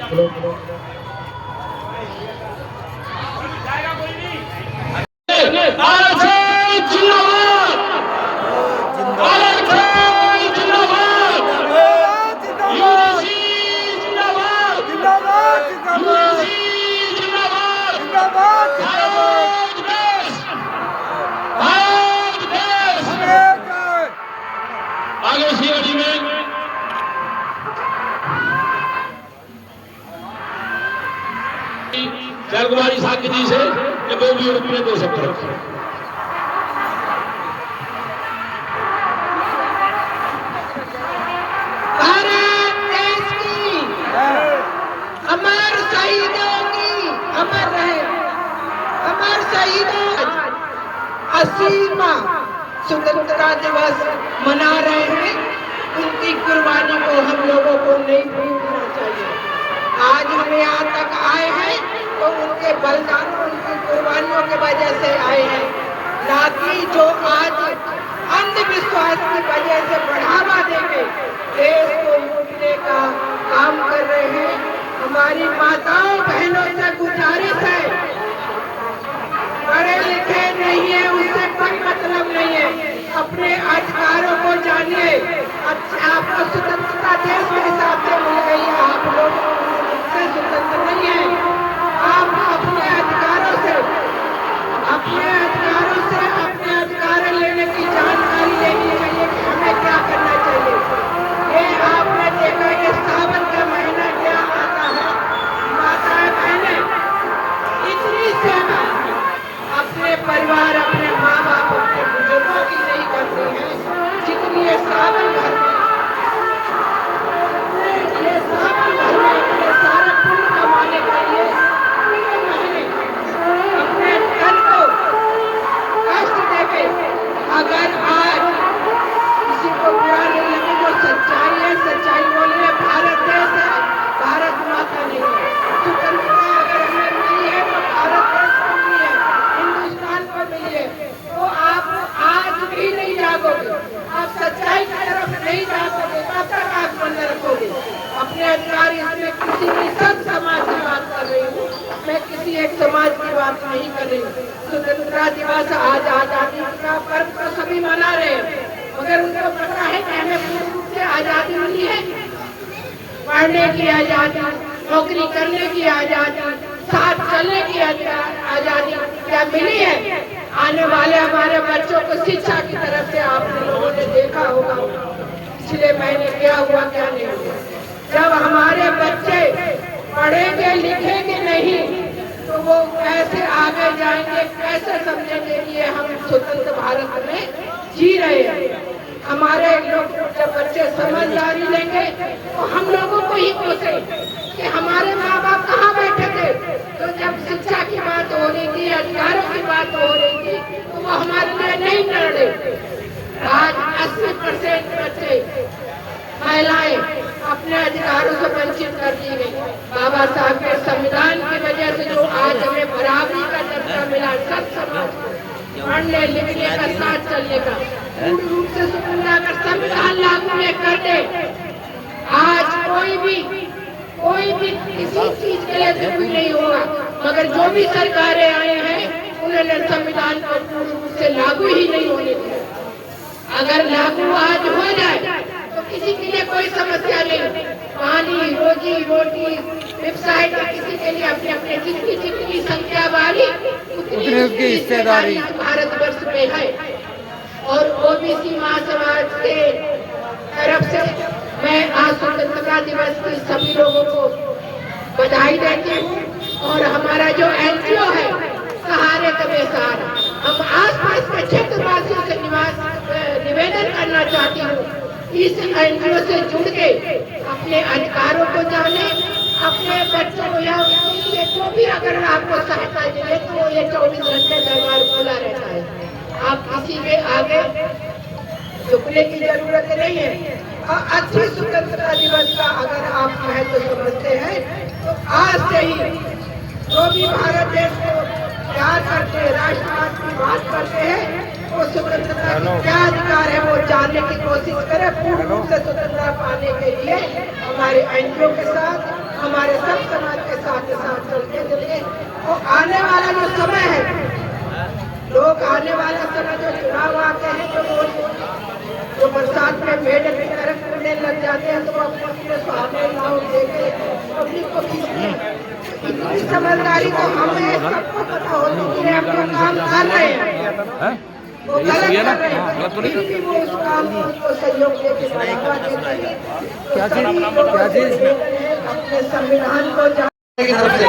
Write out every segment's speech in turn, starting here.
आगे सीआईडी में जलकुमारी साकी जी से वो भी अपने 2 शब्द रखें। भारत देश की अमर शहीदों की अमर रहे। अमर शहीदों 80वां स्वतंत्रता दिवस मना रहे हैं। उनकी कुर्बानी को हम लोगों को नहीं भूलना चाहिए। आज हम यहाँ तक आए हैं तो उनके बलिदान, उनकी कुर्बानियों की वजह से आए हैं, ना कि जो आज अंधविश्वास की वजह से बढ़ावा देके देश को लूटने का काम कर रहे हैं। हमारी माताओं बहनों से गुजारिश है, पढ़े लिखे नहीं है उससे कोई मतलब नहीं है, अपने अधिकारों को जानिए। अच्छा, आपको स्वतंत्रता देश के हिसाब से मिल गई है, आप लोग से स्वतंत्र नहीं है। आप अपने अधिकारों से अपने अधिकार लेने की जानकारी लेनी चाहिए कि हमें क्या करना चाहिए। ये आपने देखा ये सावन का महीना क्या आता है, माताएं बहनें इतनी सेवा अपने परिवार, अपने माँ बाप, अपने बुजुर्गों की नहीं करती है जितनी ये सावन भर में सारा पुण्य कमाने के लिए अपने तन को कष्ट देके, अगर आज किसी को बुरा नहीं लगे, जो सच्चाई है सच्चाई बोलिए। भारत देश है, भारत माता नहीं है। स्वतंत्रता अगर हमें मिली है तो भारत देश को मिली है, हिंदुस्तान को मिली है। तो आप आज भी नहीं जागोगे, आप सच्चाई की तरफ नहीं जागोगे, तब तक आप बंद रखोगे अपने अधिकार। इसमें किसी भी सब समाज की बात कर रही हूँ, मैं किसी एक समाज की बात नहीं कर रही हूँ। स्वतंत्रता दिवस आज आजादी का पर्व तो सभी मना रहे हैं, मगर उनको पता है कि हमें पूर्ण रूप से आजादी मिली है। पढ़ने की आजादी, नौकरी करने की आजादी, साथ चलने की आजादी क्या मिली है? आने वाले हमारे बच्चों को शिक्षा की तरफ से आप लोगों ने देखा होगा पिछले महीने क्या हुआ क्या नहीं हुआ। जब हमारे बच्चे पढ़ेंगे लिखेंगे नहीं तो वो कैसे आगे जाएंगे, कैसे समझेंगे कि हम स्वतंत्र भारत में जी रहे हैं। हमारे लोग जब बच्चे समझदारी लेंगे तो हम लोगों को ही पूछे कि हमारे माँ बाप कहाँ बैठे थे। तो जब शिक्षा की बात हो रही थी, अधिकारों की बात हो रही थी, तो वो हमारे लिए नहीं लड़ रहे। आज 80% बच्चे, महिलाएं अपने अधिकारों से वंचित कर दी गई। बाबा साहब के संविधान की वजह से जो आज हमें बराबरी का दर्जा मिला, सब समाज को पढ़ने लिखने का, साथ चलने का, पूर्ण रूप से स्वतंत्रता अगर संविधान लागू में कर दे, आज कोई भी किसी चीज के लिए दुखी नहीं होगा। मगर जो भी सरकारें आए हैं उन्होंने संविधान को पूर्ण रूप से लागू ही नहीं होने दिया। अगर लागू आज हो जाए तो किसी के लिए कोई समस्या नहीं, पानी, रोजी रोटी, वेबसाइट, किसी के लिए अपने अपने जितनी संख्या वाली उतनी उसकी हिस्सेदारी भारतवर्ष में है। और ओबीसी महासमाज के तरफ से मैं आज स्वतंत्रता दिवस की सभी लोगों को बधाई देती हूँ। और हमारा जो एनजीओ है सहारे कबे सहारा, हम आसपास के क्षेत्रवासियों से निवेदन करना चाहती हूँ, इस एनजीओ से जुड़ के अपने अधिकारों को जाने, अपने बच्चों को या जो भी अगर आपको सहायता मिले तो ये 24 घंटे दरबार खुला रहता है। आप किसी के आगे झुकने की जरूरत नहीं है। और अच्छी स्वतंत्रता दिवस का अगर आप महत्व समझते हैं तो आज से ही जो भी भारत देश को प्यार करते हैं, राष्ट्रवाद की बात करते हैं, वो स्वतंत्रता के क्या अधिकार है वो जानने की कोशिश करें। पूर्ण रूप से स्वतंत्रता पाने के लिए हमारे एनजीओ के साथ हमारे सब समाज के साथ चलते चलिए। और आने वाला जो समय है, लोग आने वाला समय जो चुनाव आते हैं तो वो जो बरसात में पेड़ की तरह कूदने लग जाते हैं तो अपने स्वास्थ्य नाव देके पब्लिक को खींचते हैं। इतनी समझदारी तो हमें सबको पता होती है, हम जो काम कर रहे हैं वो गलत कर रहे हैं, फिर भी वो उस काम को सहयोग देके बढ़ावा देते हैं। क्या चीज अपने संविधान को की तरफ से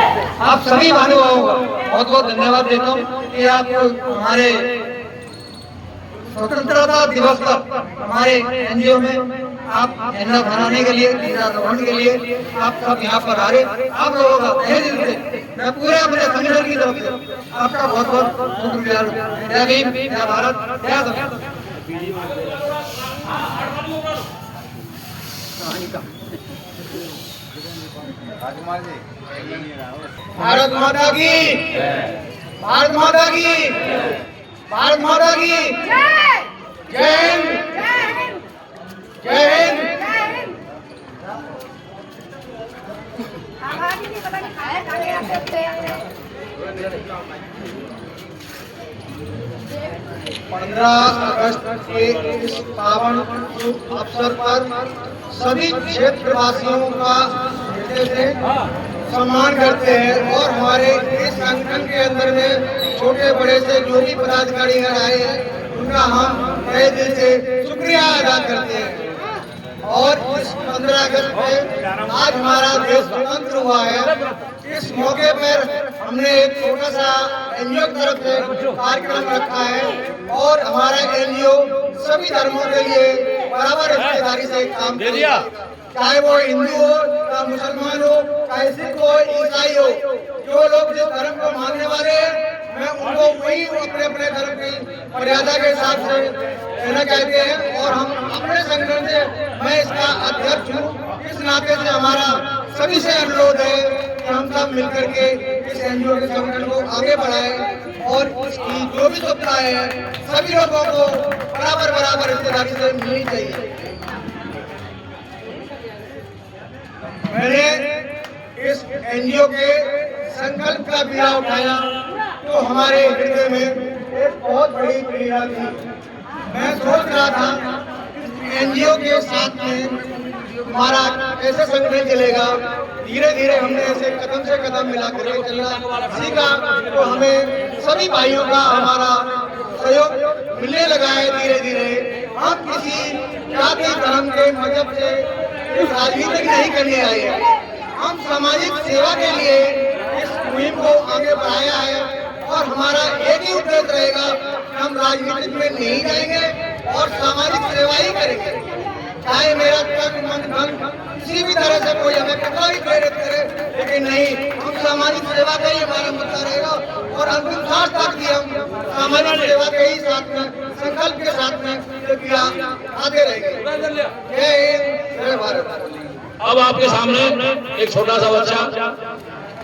आप सभी महानुभावों का बहुत बहुत धन्यवाद देता हूँ कि आप हमारे स्वतंत्रता दिवस पर हमारे एनजीओ में आप झंडा फहराने के लिए, ध्वजारोहण के लिए आप सब यहाँ पर आ रहे। आप लोगों का तहे दिल से मैं पूरे अपने संगठन की तरफ से आपका बहुत बहुत शुक्रिया। जय भीम, जय भारत, जय भारत। भारत माता की, भारत माता की, भारत माता की जय हिंद, जय हिंद। पंद्रह अगस्त के इस पावन अवसर पर सभी क्षेत्रवासियों का हृदय से सम्मान करते हैं और हमारे इस संगठन के अंदर में छोटे बड़े से जो भी पदाधिकारी आए हैं उनका हम तहे दिल से शुक्रिया अदा करते हैं। और इस 15 अगस्त में आज हमारा देश स्वतंत्र हुआ है। इस मौके पर हमने एक छोटा सा एनजीओ की तरफ से कार्यक्रम रखा है और हमारा एनजीओ सभी धर्मों के लिए बराबर हिस्सेदारी से काम करेगा, चाहे वो हिंदू हो, चाहे मुसलमान हो, चाहे सिख हो, ईसाई हो। जो लोग जिस धर्म को मानने वाले हैं मैं उनको वही अपने अपने धर्म की मर्यादा के हिसाब से रहना कहते हैं। और हम अपने संगठन से, मैं इसका अध्यक्ष हूँ, इस नाते से हमारा सभी से अनुरोध है कि हम सब मिलकर के इस एनजीओ के संगठन को आगे बढ़ाएं और इसकी जो भी सुविधाएं हैं सभी लोगों को बराबर बराबर हिस्सेदारी से मिलनी चाहिए। मैंने इस एनजीओ के संकल्प का बीड़ा उठाया तो हमारे हृदय में एक बहुत बड़ी प्रेरणा थी। मैं सोच रहा था एनजीओ के साथ में हमारा कैसे संगठन चलेगा। धीरे धीरे हमने ऐसे कदम से कदम मिला करके चलना सीखा तो हमें सभी भाइयों का हमारा सहयोग मिलने लगा है। धीरे धीरे हम किसी जाति धर्म के मजहब से राजनीति नहीं करने आए हैं, हम सामाजिक सेवा के लिए इस मुहिम को आगे बढ़ाया है और हमारा एक ही उद्देश्य रहेगा कि हम राजनीति में नहीं जाएंगे और सामाजिक सेवा ही करेंगे। चाहे मेरा तन मन धन किसी भी तरह से कोई हमें कितना भी प्रेरित करे, लेकिन नहीं, हम सामाजिक सेवा का ही हमारा मुद्दा रहेगा और अंतिम सांस तक भी हम सामाजिक सेवा के ही साथ में, संकल्प के साथ में आगे रहेंगे। जय हिंद, जय भारत। अब आपके सामने एक छोटा सा बच्चा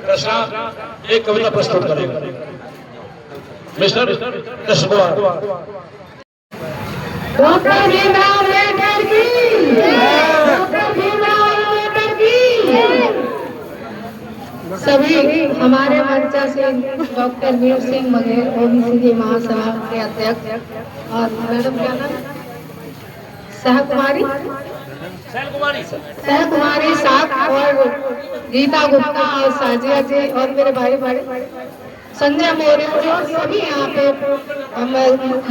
कृष्णा एक कविता प्रस्तुत करेगा। मिस्टर कृष्ण कुमार। डॉक्टर भीमराव अम्बेडकर की, डॉक्टर भीमराव अम्बेडकर की। सभी हमारे मंचा से डॉक्टर वीर सिंह बघेल ओबीसी महासभा के अध्यक्ष और मैडम क्या नाम, सहकुमारी साथ और गीता गुप्ता और साजिया जी और मेरे भाई संजय मौर्य जो सभी यहाँ पे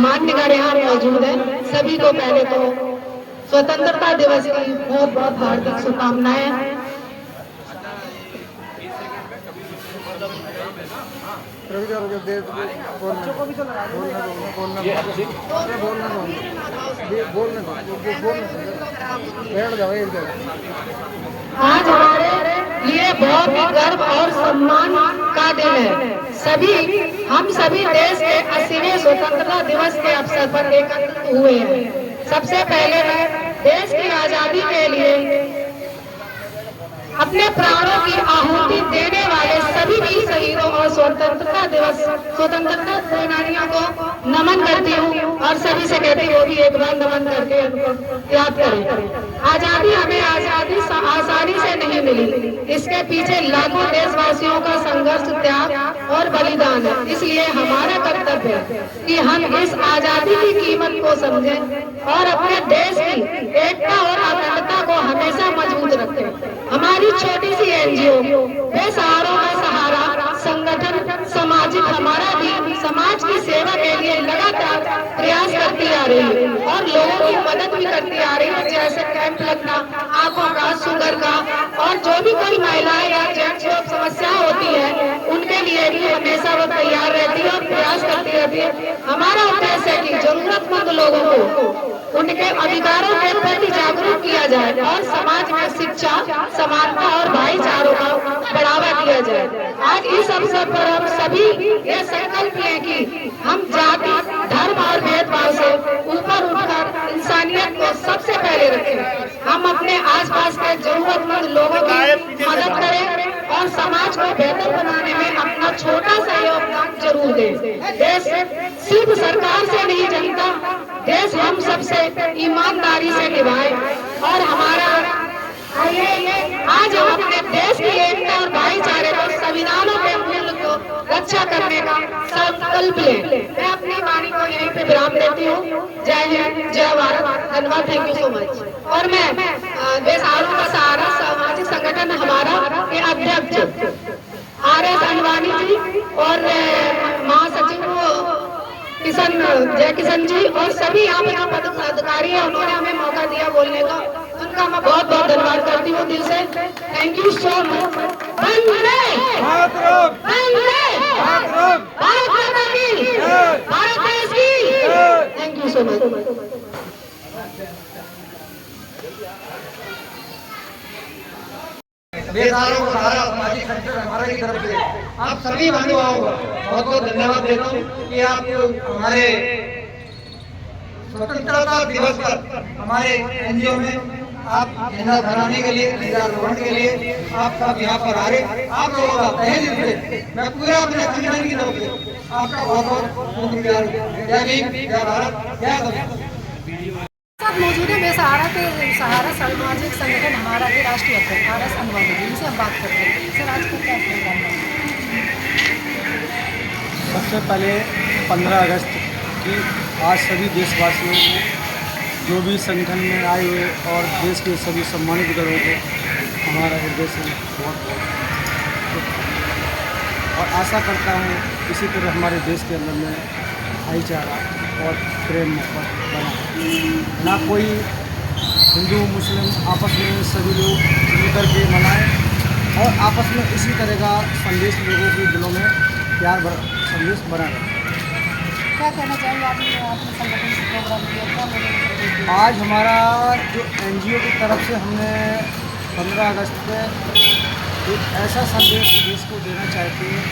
मान्यगण यहाँ मौजूद हैं। सभी को पहले तो स्वतंत्रता दिवस की बहुत बहुत हार्दिक शुभकामनाएं। आज हमारे लिए बहुत ही गर्व और सम्मान का दिन है। हम सभी देश के 80वें स्वतंत्रता दिवस के अवसर पर एकत्रित हुए हैं। सबसे पहले मैं देश की आजादी के लिए अपने प्राणों की आहुति देने वाले सभी वीर शहीदों और स्वतंत्रता सेनानियों को नमन करती हूँ और सभी से कहती वो भी एक बार नमन करके उनको याद करें। आजादी हमें आजादी आसानी से नहीं मिली, इसके पीछे लाखों देशवासियों का संघर्ष, त्याग और बलिदान है। इसलिए हमारा कर्तव्य है कि हम इस आजादी की कीमत को समझें और अपने देश की एकता और अखंडता को हमेशा मजबूत रखें। हमारी छोटी सी एनजीओ बेसहारों का सहारा संगठन सामाजिक हमारा भी समाज की सेवा के लिए लगातार प्रयास करती आ रही है और लोगों की मदद भी करती आ रही है, जैसे कैंप लगना आंखों का, शुगर का, और जो भी कोई महिलाएं या जेंट्स को समस्या होती है उनके लिए भी हमेशा वो तैयार रहती है और प्रयास करती रहती है। हमारा उद्देश्य है कि जरूरतमंद लोगों को उनके अधिकारों के प्रति जागरूक किया जाए और समाज में शिक्षा, समानता और भाईचारों का बढ़ावा दिया जाए। आज इस अवसर पर हम सभी ये संकल्प लें कि हम जाति, धर्म और भेदभाव से ऊपर उठकर इंसानियत को सबसे पहले रखें। हम अपने आसपास के जरूरतमंद लोगों की मदद करें और समाज को बेहतर बनाने में अपना छोटा सा योगदान जरूर दें। देश सिर्फ सरकार से नहीं चलता, देश हम सबसे ईमानदारी से निभाए और हमारा आज हम अपने देश की एकता और भाईचारे को, संविधानों के मूल्य को रक्षा करने का संकल्प लें। मैं अपनी वाणी को यहीं पे विराम देती हूँ। जय हिंद, जय भारत, धन्यवाद, थैंक यू सो मच। और मैं बेसहारों का सहारा सामाजिक संगठन हमारा के अध्यक्ष RS अनवानी जी और महासचिव जय किशन जी और सभी यहाँ पे जो पदाधिकारी है उन्होंने हमें मौका दिया बोलने का, उनका मैं बहुत बहुत धन्यवाद करती हूँ दिल से। Thank you so much. Vande Mataram, Bharat Mata की, भारत देश की। Thank you so much. बेसहारों को सहारा सामाजिक संगठन हमारा की तरफ से आप सभी बंधुओं को बहुत बहुत धन्यवाद देता हूँ कि आप हमारे स्वतंत्रता दिवस पर हमारे एनजीओ में आप झंडा फहराने के लिए, ध्वजारोहण के लिए आप सब यहाँ पर आ रहे। आप लोगों का तहे दिल से मैं पूरा अपने संगठन की तरफ से आपका बहुत बहुत शुक्रिया। जय भीम, जय भारत, जय भारत। साथ मौजूद है बेसहारा के सहारा सामाजिक संगठन हमारा के राष्ट्रीय अध्यक्ष RS अनवानी जी, इनसे हम बात करते हैं। सर आज का क्या प्रोग्राम है? सबसे पहले 15 अगस्त की आज सभी देशवासियों को, जो भी संगठन में आए हुए और देश के सभी सम्मानित लोगों को हमारा हृदय से बहुत और आशा करता हूँ इसी तरह हमारे देश के अंदर में भाईचारा और प्रेम मोहब्बत बना, ना कोई हिंदू मुस्लिम आपस में सभी लोग मिलकर के मनाएं और आपस में इसी तरह का संदेश लोगों के दिलों में प्यार संदेश बना रहे। क्या कहना चाहेंगे आपने संगठन से प्रोग्राम किया, क्या आज हमारा जो एनजीओ की तरफ से हमने 15 अगस्त पे एक ऐसा संदेश देश को देना चाहते हैं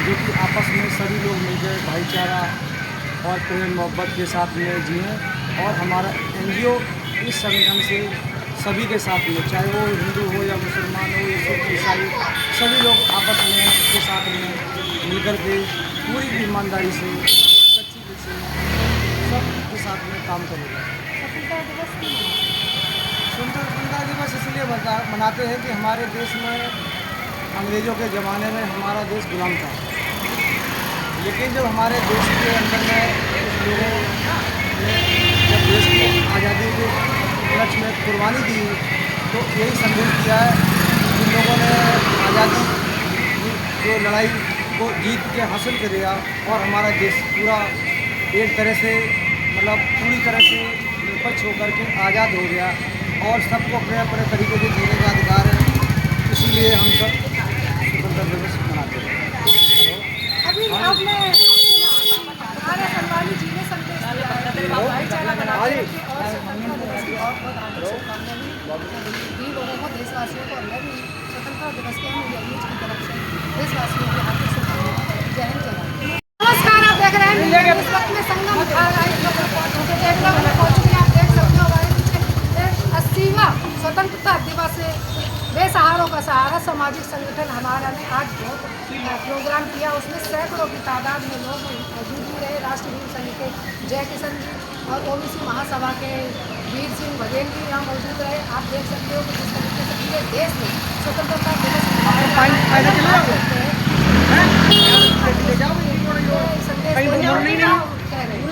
जो कि आपस में सभी लोग मिलकर भाईचारा और प्रेम मोहब्बत के साथ में जिए और हमारा एनजीओ इस संगठन से सभी के साथ में, चाहे वो हिंदू हो या मुसलमान हो या सिख ईसाई, सभी लोग आपस में के साथ में मिलकर के पूरी ईमानदारी से, सच्ची दिल से सबके साथ में काम करेगा। स्वतंत्रता दिवस इसलिए मनाते हैं कि हमारे देश में अंग्रेज़ों के ज़माने में हमारा देश गुलाम था, लेकिन जब हमारे देश के अंदर में कुछ लोगों ने जब देश को आज़ादी के लक्ष्य में कुर्बानी दी तो यही संदेश दिया है। जिन लोगों ने आज़ादी जो लड़ाई को जीत के हासिल कर लिया और हमारा देश पूरा एक तरह से पूरी तरह से निष्पक्ष होकर के आज़ाद हो गया और सबको अपने अपने तरीके से जीने का अधिकार है, इसीलिए हम सब स्वतंत्रता दिवस मनाते हैं। अभी आपने RS अनवानी जी ने संदेश दिया है भाईचारा बनाने की और स्वतंत्रता दिवस की बहुत हार्दिक शुभकामनाएं भी लोगों को, देशवासियों को अंदर भी स्वतंत्रता दिवस के हम न्यूज की तरफ से देशवासियों की हार्दिक शुभकामनाएं। जय हिंद, जय भारत। नमस्कार, आप देख रहे हैं इस वक्त में संगम आप देख सकते हो 80वां स्वतंत्रता दिवस बेसहारों का सहारा सामाजिक संगठन हमारा ने आज बहुत प्रोग्राम किया। उसमें सैकड़ों की तादाद में लोग मौजूद भी रहे। राष्ट्रवीर संघ के जय किशन जी और ओबीसी महासभा के वीर सिंह बघेल भी यहाँ मौजूद रहे। आप देख सकते हो कि जिस तरीके से पूरे देश में स्वतंत्रता दिवस संदेश कह रहे हैं।